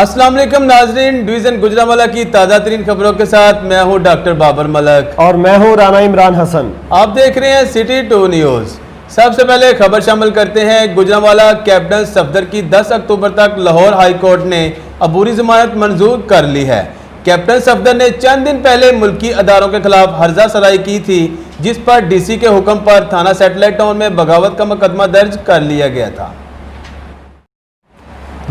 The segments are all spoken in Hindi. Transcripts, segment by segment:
अस्सलाम वालेकुम नाजरीन, डिवीजन गुजरांवाला की ताज़ा तरीन खबरों के साथ मैं हूं डॉक्टर बाबर मलक और मैं हूं राना इमरान हसन। आप देख रहे हैं सिटी 2 न्यूज़। सबसे पहले खबर शामिल करते हैं। गुजरांवाला कैप्टन सफदर की 10 अक्टूबर तक लाहौर हाई कोर्ट ने अबूरी जमानत मंजूर कर ली है। कैप्टन सफदर ने चंद दिन पहले मुल्की अदारों के खिलाफ हर्जा सराई की थी, जिस पर डीसी के हुक्म पर थाना सैटेलाइट टाउन में बगावत का मुकदमा दर्ज कर लिया गया था।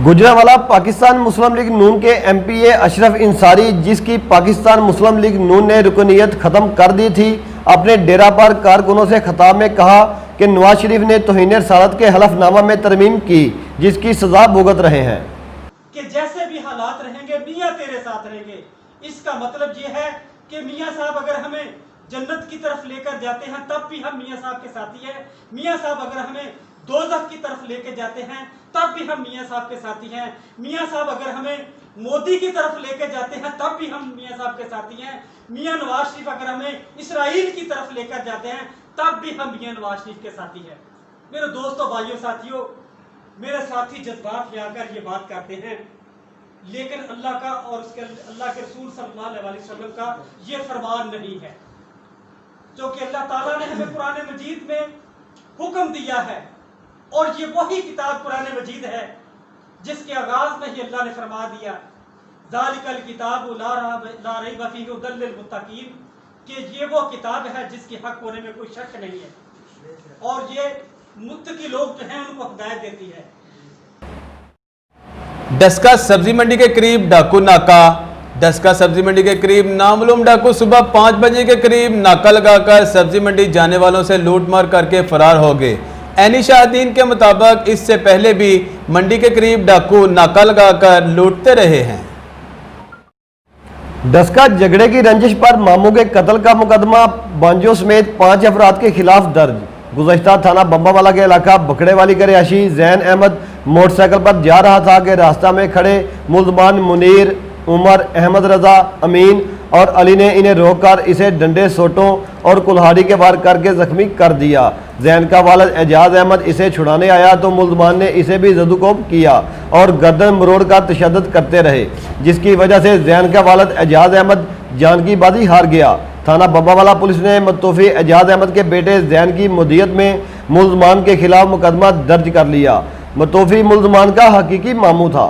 गुजरांवाला पाकिस्तान मुस्लिम लीग नून के एमपीए अशरफ इंसारी, जिसकी पाकिस्तान मुस्लिम लीग नून ने रुकनीयत खत्म कर दी थी, अपने डेरा पर कारकुनों से खिताब में कहा कि नवाज शरीफ ने तौहीन रसालत के हलफनामा में तरमीम की, जिसकी सजा भुगत रहे हैं। कि जैसे भी हालात रहेंगे मियाँ तेरे साथ रहेंगे। इसका मतलब ये है कि मियाँ साहब अगर हमें जन्नत की तरफ लेकर जाते हैं तब भी हम मियाँ साहब के साथी हैं। मियाँ साहब अगर हमें दोज़ख की तरफ लेकर जाते हैं तब भी हम मियाँ साहब के साथी हैं। मियाँ साहब अगर हमें मोदी की तरफ लेकर जाते हैं तब भी हम मियाँ साहब के साथी हैं। मियाँ नवाज शरीफ अगर हमें इसराइल की तरफ लेकर जाते हैं तब भी हम मियाँ नवाज शरीफ के साथी हैं। मेरे दोस्तों, भाइयों, साथियों, मेरे साथी जज्बात में आकर ये बात करते हैं, लेकिन अल्लाह का और उसके अल्लाह के रसूल सल्लल्लाहु अलैहि वसल्लम का ये फरमान नहीं है, जो कि अल्लाह ताला ने हमें कुरान मजीद में हुक्म दिया है। और ये वही किताब कुरान मजीद है जिसके आगाज में ही अल्लाह ने फरमा दिया, ज़ालिकल किताबु ला रैब फीहि हुदल लिल मुत्तकीन, कि ये वो किताब है जिसके हक होने में कोई शक नहीं है और ये मुत्तकी लोग जो हैं उनको हिदायत देती है। डस्का सब्जी मंडी के करीब डाकू नाका। डस्का सब्जी मंडी के करीब नामालूम डाकू सुबह 5 बजे के करीब नाका लगाकर सब्जी मंडी जाने वालों से लूट मार करके फरार हो गए। ऐनी शाहदीन के मुताबिक इससे पहले भी मंडी के करीब डाकू नाका लगाकर लूटते रहे हैं। डस्का झगड़े की रंजिश पर मामू के कत्ल का मुकदमा बांजो समेत 5 अफराद के खिलाफ दर्ज। गुज़श्ता थाना बम्बावाला के इलाका बकड़े वाली के रिहायशी जैन अहमद मोटरसाइकिल पर जा रहा था कि रास्ता में खड़े मुल्ज़मान मुनीर, उमर, अहमद रजा, अमीन और अली ने इन्हें रोककर इसे डंडे, सोटों और कुल्हाड़ी के वार करके जख्मी कर दिया। जैन का वालिद एजाज अहमद इसे छुड़ाने आया तो मुल्ज़मान ने इसे भी जदुकोब किया और गर्दन मरोड़ का तशद्दुद करते रहे, जिसकी वजह से जैन का वालिद एजाज अहमद जान की बाजी हार गया। थाना बम्बावाला पुलिस ने मुतौफ़ी एजाज अहमद के बेटे जैन की मुद्दियत में मुल्ज़मान के खिलाफ मुकदमा दर्ज कर लिया। मुतौफ़ी मुल्ज़मान का हकीकी मामू था।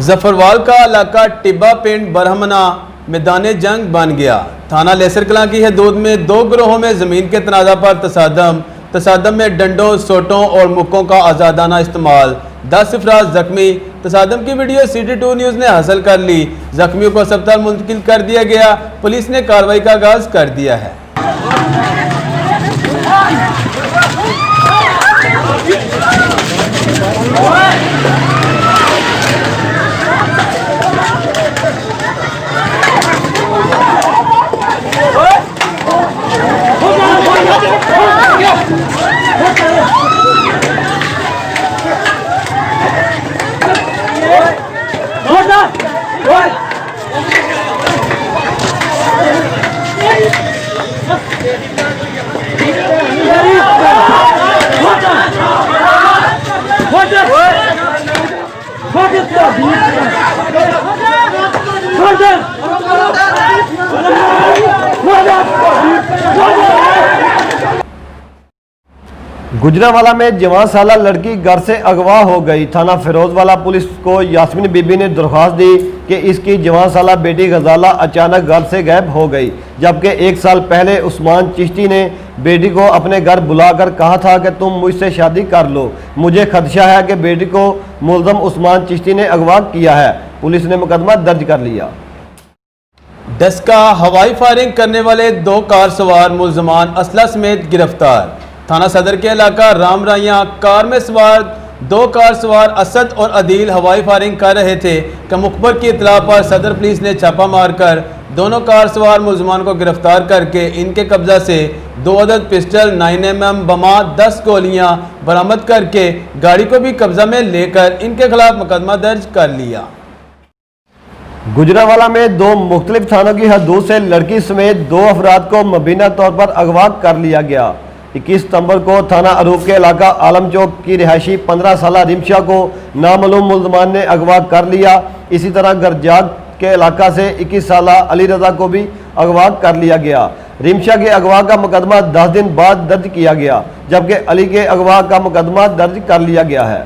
जफरवाल का इलाका टिब्बा पिंड बरहमना मैदान जंग बन गया। थाना लेसर कलां की हदूद में 2 गिरोहों में ज़मीन के तनाज़ा पर तसादम में डंडों, सोटों और मुक्कों का आज़ादाना इस्तेमाल। 10 अफराद जख्मी। तसादम की वीडियो सिटी 2 न्यूज़ ने हासिल कर ली। जख्मियों को अस्पताल मुंतकिल कर दिया गया। पुलिस ने कार्रवाई का आगाज कर दिया है। गुजरांवाला में जवान साला लड़की घर से अगवा हो गई। थाना फिरोजवाला पुलिस को यास्मीन बीबी ने दरख्वास्त दी कि इसकी जवान साला बेटी गजाला अचानक घर से गायब हो गई, जबकि 1 साल पहले उस्मान चिश्ती ने बेटी को अपने घर बुलाकर कहा था कि तुम मुझसे शादी कर लो, मुझे खदशा है कि बेटी को मुल्ज़म उस्मान चिश्ती ने अगवा किया है। पुलिस ने मुकदमा दर्ज कर लिया। डस्का हवाई फायरिंग करने वाले 2 कार सवार मुल्ज़मान असला समेत गिरफ्तार। थाना सदर के इलाका रामराइया कार में सवार 2 कार सवार असद और अदील हवाई फायरिंग कर रहे थे कि मुखबर की इतला पर सदर पुलिस ने छापा मारकर दोनों कार सवार मुल्ज़मान को गिरफ्तार करके इनके कब्जा से 2 अदद पिस्टल, 9mm बमा, 10 गोलियां बरामद करके गाड़ी को भी कब्जा में लेकर इनके खिलाफ मुकदमा दर्ज कर लिया। गुजरांवाला में 2 मुख्तलिफ थानों की हदूद से लड़की समेत 2 अफराद को मुबीना तौर पर अगवा कर लिया गया। 21 सितंबर को थाना अरूप के इलाका आलम चौक की रिहायशी 15 साल रिमशा को नामालूम मुल्जमान ने अगवा कर लिया। इसी तरह गरजाग के इलाका से 21 साल अली रजा को भी अगवा कर लिया गया। रिमशा के अगवा का मुकदमा 10 दिन बाद दर्ज किया गया, जबकि अली के अगवा का मुकदमा दर्ज कर लिया गया है।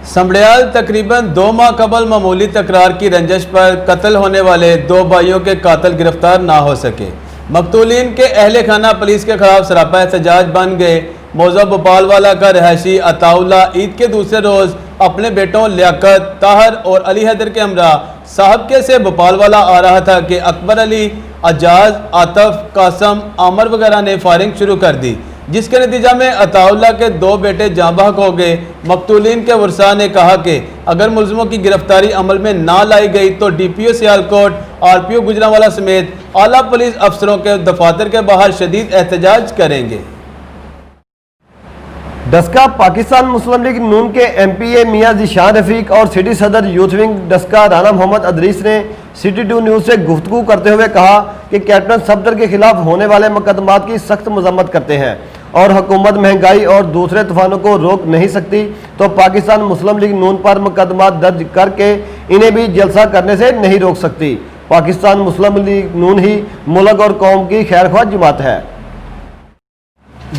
समड़ियाल तकरीबन 2 माह कबल मामूली तकरार की रंजिश पर कत्ल होने वाले 2 भाइयों के कातिल गिरफ्तार ना हो सके। मकतूलीन के अहले खाना पुलिस के खिलाफ सरापा एहतजाज बन गए। मौजा भोपाल वाला का रहायशी अताउल्ला ईद के दूसरे रोज अपने बेटों लियाकत, ताहर और अली हैदर के हमरा साहबके से भोपाल वाला आ रहा था कि अकबर अली, अजाज, आतफ, कासम, आमर वगैरह ने फायरिंग शुरू कर दी, जिसके नतीजा में अताउल्ला के 2 बेटे जाँ बहक हो गए। मकतूलीन के वर्सा ने कहा कि अगर मुल्ज़िमों की गिरफ्तारी अमल में ना लाई गई तो DPO सियालकोट, RPO गुजरांवाला समेत आला पुलिस अफसरों के दफातर के बाहर शदीद एहतजाज करेंगे। डस्का पाकिस्तान मुस्लिम लीग नून के MPA मियां ज़ीशान रफीक और सिटी सदर यूथ विंग डस्का राना मोहम्मद अदरीस ने City 2 न्यूज़ से गुफ्तगू करते हुए कहा कि कैप्टन सफदर के खिलाफ होने वाले मुकदमात की सख्त मजम्मत करते हैं और हुकूमत महंगाई और दूसरे तूफानों को रोक नहीं सकती, तो पाकिस्तान मुस्लिम लीग नून पर मुकदमा दर्ज करके इन्हें भी जलसा करने से नहीं रोक सकती। पाकिस्तान मुस्लिम लीग नून ही मुल्क और कौम की खैरख्वाह जमात है।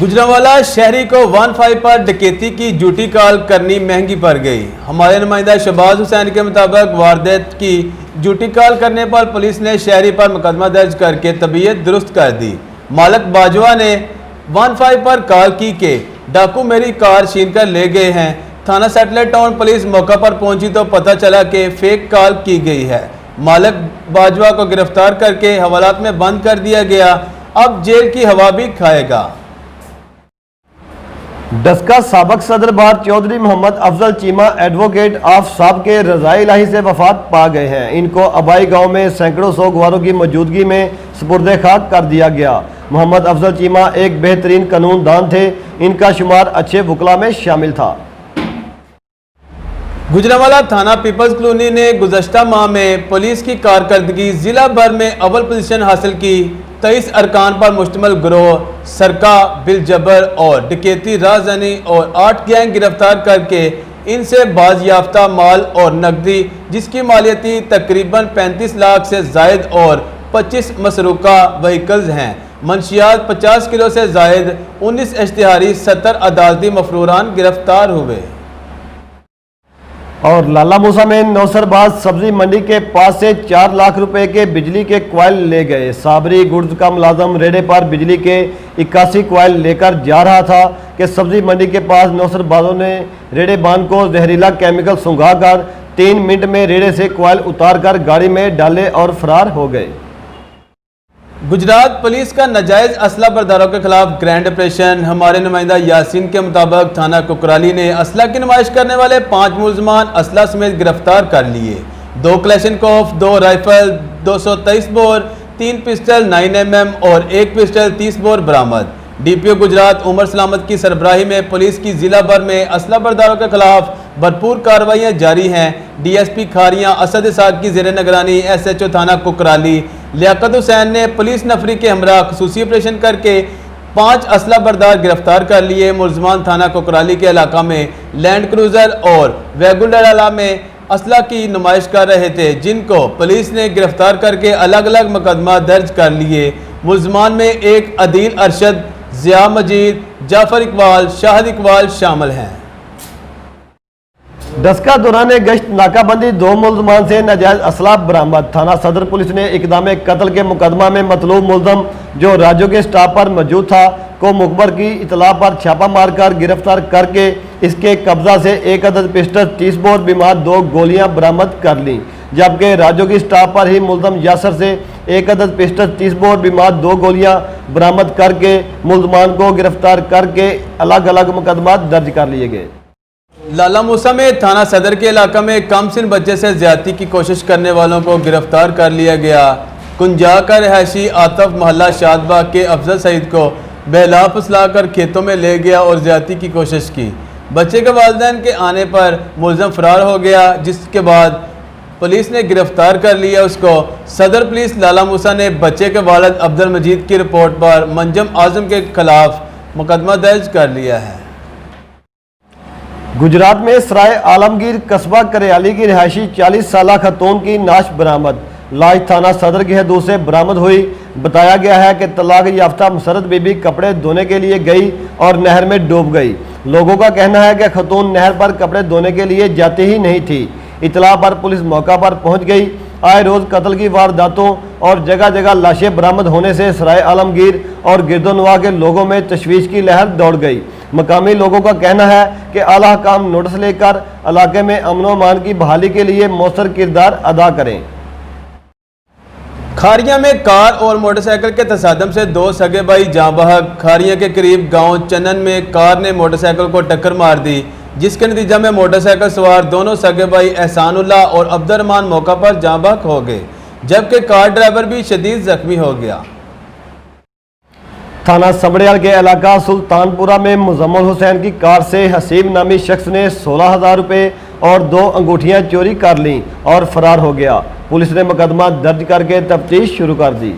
गुजरांवाला शहरी को 15 पर डकैती की ड्यूटी कॉल करनी महंगी पड़ गई। हमारे नुमाइंदा शहबाज हुसैन के मुताबिक वारदात की ड्यूटी कॉल करने पर पुलिस ने शहरी पर मुकदमा दर्ज करके तबीयत दुरुस्त कर दी। मालिक बाजवा ने 15 पर कॉल की कि डाकू मेरी कार छीन कर ले गए हैं। थाना सैटेलाइट टाउन पुलिस मौका पर पहुंची तो पता चला कि फेक कॉल की गई है। मालिक बाजवा को गिरफ्तार करके हवालात में बंद कर दिया गया, अब जेल की हवा भी खाएगा। डस्का साबक सदर बार चौधरी मोहम्मद अफजल चीमा एडवोकेट ऑफ साहब के रज़ाई इलाही से वफात पा गए हैं। इनको अबाई गांव में सैकड़ों सोगवारों की मौजूदगी में सुपुर्दे खाक कर दिया गया। मोहम्मद अफजल चीमा एक बेहतरीन कानून दान थे, इनका शुमार अच्छे वकला में शामिल था। गुजरांवाला थाना पीपल्स कॉलोनी ने गुज़श्ता माह में पुलिस की कारकर्दगी जिला भर में अव्वल पोजीशन हासिल की। 23 अरकान पर मुश्तमिल गिरोह सरका, बिलजबर और डकैती राजनी और 8 गैंग गिरफ्तार करके इनसे बाजियाफ्ता माल और नकदी, जिसकी मालियती तकरीबन 35 लाख से जायद और 25 मसरूका व्हीकल्स हैं। मंशियात 50 किलो से जायद, 19 इश्तिहारी, 70 अदालती मफरूरान गिरफ्तार हुए। और लाला मूसा में नौसरबाज सब्जी मंडी के पास से 4 लाख रुपए के बिजली के क्वाइल ले गए। साबरी गुड्स का मुलाजम रेडे पर बिजली के 81 क्वाइल लेकर जा रहा था कि सब्जी मंडी के पास नौसरबाजों ने रेडे बांध को जहरीला केमिकल सुंघा कर 3 मिनट में रेडे से क्वाइल उतार कर गाड़ी में डाले और फरार हो गए। गुजरात पुलिस का नाजायज असला बरदारों के खिलाफ ग्रैंड ऑपरेशन। हमारे नुमाइंदा यासीन के मुताबिक थाना कुकराली ने असला की नुमाइश करने वाले 5 मुलजमान असला समेत गिरफ्तार कर लिए। 2 क्लैशनकोफ, 2 राइफल, 223 बोर, 3 पिस्टल 9mm और 1 पिस्टल 30 बोर बरामद। DPO गुजरात उमर सलामत की सरबराही में पुलिस की जिला भर में असला बरदारों के खिलाफ भरपूर कार्रवाइयाँ जारी हैं। DSP खारियाँ असद इसाक की ज़ेर निगरानी SHO थाना कुकराली लियाकत हुसैन ने पुलिस नफरी के हमरा खसूसी ऑपरेशन करके 5 असला बरदार गिरफ्तार कर लिए। मुलजमान थाना कुकराली के इलाका में लैंड क्रूजर और वैगन डाला में असला की नुमाइश कर रहे थे, जिनको पुलिस ने गिरफ्तार करके अलग अलग मुकदमा दर्ज कर लिए। मुलजमान में एक अदील अरशद, जिया मजीद, जाफर इकबाल, शाहिद इकबाल शामिल हैं। डस्का दौरान गश्त नाकाबंदी 2 मुलजमान से नाजायज असला बरामद। थाना सदर पुलिस ने इकदाम कत्ल के मुकदमा में मतलूब मुलजम जो राज्यों के स्टाफ पर मौजूद था को मुखबर की इतला पर छापा मारकर गिरफ्तार करके इसके कब्जा से 1 अदद पिस्टल 30 बोर बीमार 2 गोलियां बरामद कर ली, जबकि राज्यों की स्टाफ पर ही मुलजम यासर से 1 अदद पिस्टल 30 बोर बीमार 2 गोलियां बरामद करके मुलजमान को गिरफ्तार करके अलग अलग मुकदमा दर्ज कर लिए गए। लाला मूसा में थाना सदर के इलाका में कम सिन बच्चे से ज्यादती की कोशिश करने वालों को गिरफ्तार कर लिया गया। कुंजा का रहायशी आतफ मोहल्ला शादबाग के अफजल सईद को बहला फुसला कर खेतों में ले गया और ज्यादती की कोशिश की। बच्चे के वालिदैन के आने पर मुलजम फरार हो गया, जिसके बाद पुलिस ने गिरफ्तार कर लिया उसको। सदर पुलिस लाला मूसा ने बच्चे के वालिद अब्दुल मजीद की रिपोर्ट पर मंजम आजम के खिलाफ मुकदमा दर्ज कर लिया है। गुजरात में सराय आलमगीर कस्बा करियाली की रिहायशी 40 साल खतून की नाश बरामद। लाश थाना सदर की हदूद से बरामद हुई। बताया गया है कि तलाक याफ्ता मुसरत बीबी कपड़े धोने के लिए गई और नहर में डूब गई। लोगों का कहना है कि खतून नहर पर कपड़े धोने के लिए जाती ही नहीं थी। इतला पर पुलिस मौका पर पहुंच गई। आए रोज कत्ल की वारदातों और जगह जगह लाशें बरामद होने से सराय आलमगीर और गिरदोनवा के लोगों में तशवीश की लहर दौड़ गई। मकामी लोगों का कहना है कि आला हकाम नोटिस लेकर इलाके में अमन व अमान की बहाली के लिए मौसर किरदार अदा करें। खारिया में कार और मोटरसाइकिल के तसादम से दो सगे भाई जाँ बहक। खारिया के करीब गांव चन्नन में कार ने मोटरसाइकिल को टक्कर मार दी, जिसके नतीजा में मोटरसाइकिल सवार दोनों सगे भाई एहसानुल्लाह और अब्दुर्रहमान मौका पर जाँ बहक हो गए, जबकि कार ड्राइवर भी शदीद जख्मी हो गया। थाना सबड़ियाल के इलाका सुल्तानपुरा में मुजम्मल हुसैन की कार से हसीब नामी शख्स ने 16,000 रुपये और 2 अंगूठियां चोरी कर लीं और फरार हो गया। पुलिस ने मुकदमा दर्ज करके तफ्तीश शुरू कर दी।